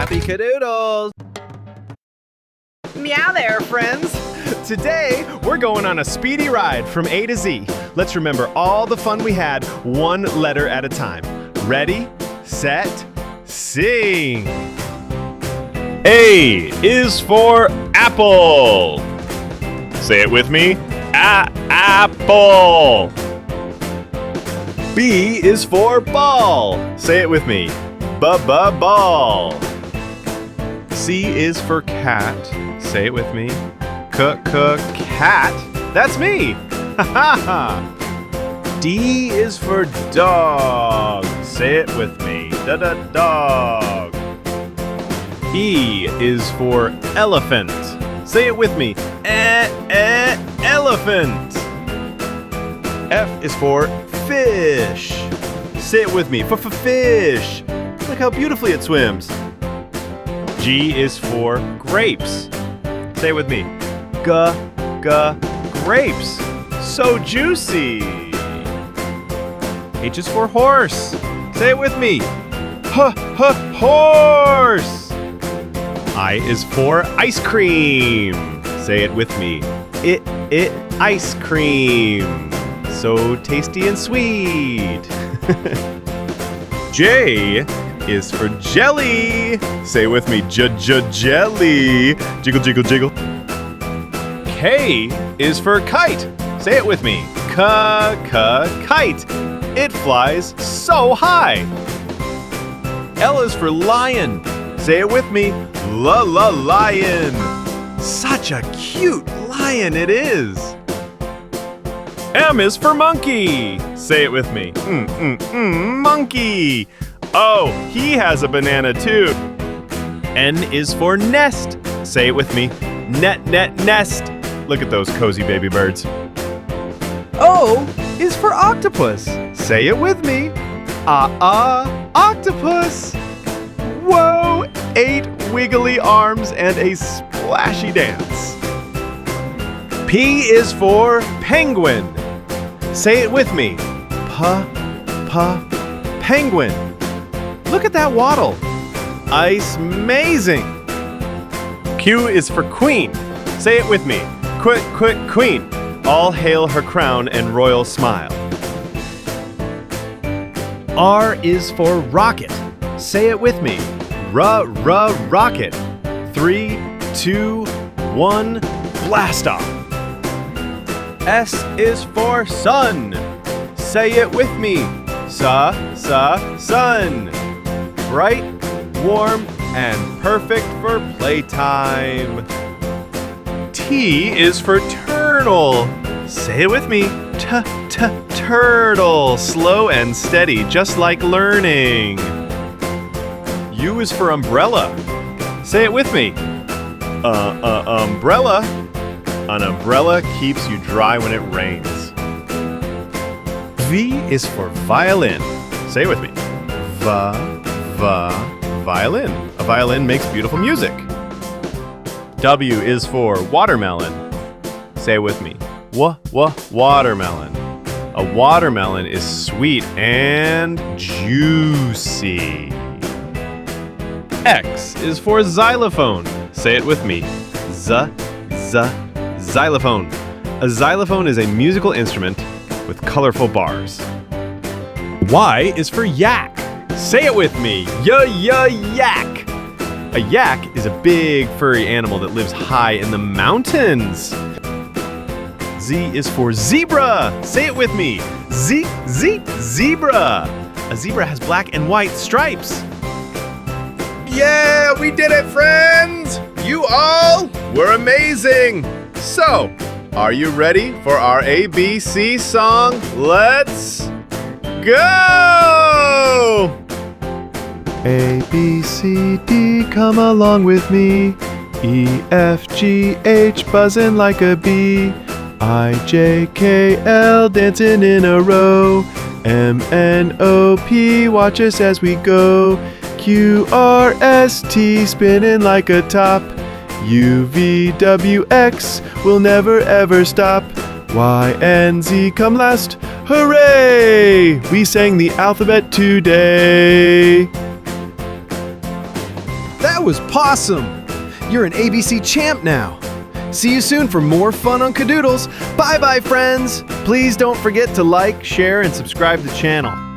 Happy Kidoodles! Meow there, friends! Today, we're going on a speedy ride from A to Z. Let's remember all the fun we had, one letter at a time. Ready, set, sing! A is for apple. Say it with me. Apple. B is for ball. Say it with me. Ball. C is for cat. Say it with me. Cat. That's me. D is for dog. Say it with me. Dog. E is for elephant. Say it with me. Elephant. F is for fish. Say it with me. Fish. Look how beautifully it swims. G is for grapes. Say it with me. Grapes. So juicy. H is for horse. Say it with me. Horse. I is for ice cream. Say it with me. Ice cream. So tasty and sweet. J is for jelly. Say it with me. Jelly. Jiggle. K is for kite. Say it with me. Kite. It flies so high. L is for lion. Say it with me. Lion. Such a cute lion it is. M is for monkey. Say it with me. Monkey. Oh, he has a banana too. N is for nest. Say it with me. Nest. Look at those cozy baby birds. O is for octopus. Say it with me. Octopus. Whoa, 8 wiggly arms and a splashy dance. P is for penguin. Say it with me. Penguin. Look at that waddle. Ice-mazing. Q is for queen. Say it with me. Queen. All hail her crown and royal smile. R is for rocket. Say it with me. Rocket. 3, 2, 1, blast off. S is for sun. Say it with me. Sun. Bright, warm, and perfect for playtime. T is for turtle. Say it with me. Turtle. Slow and steady, just like learning. U is for umbrella. Say it with me. Umbrella. An umbrella keeps you dry when it rains. V is for violin. Say it with me. Violin. A violin makes beautiful music. W is for watermelon. Say it with me. Watermelon. A watermelon is sweet and juicy. X is for xylophone. Say it with me. Xylophone. A xylophone is a musical instrument with colorful bars. Y is for yak. Say it with me. Yak. A yak is a big furry animal that lives high in the mountains. Z is for zebra. Say it with me. Zebra. A zebra has black and white stripes. Yeah, we did it, friends! You all were amazing! So, are you ready for our ABC song? Let's go! A, B, C, D, come along with me. E, F, G, H, buzzing like a bee. I, J, K, L, dancing in a row. M, N, O, P, watch us as we go. Q, R, S, T, spinning like a top. U, V, W, X, will never ever stop. Y, and Z come last. Hooray! We sang the alphabet today. That was pawsome! You're an ABC champ now. See you soon for more fun on Kidoodles. Bye-bye, friends! Please don't forget to like, share, and subscribe to the channel.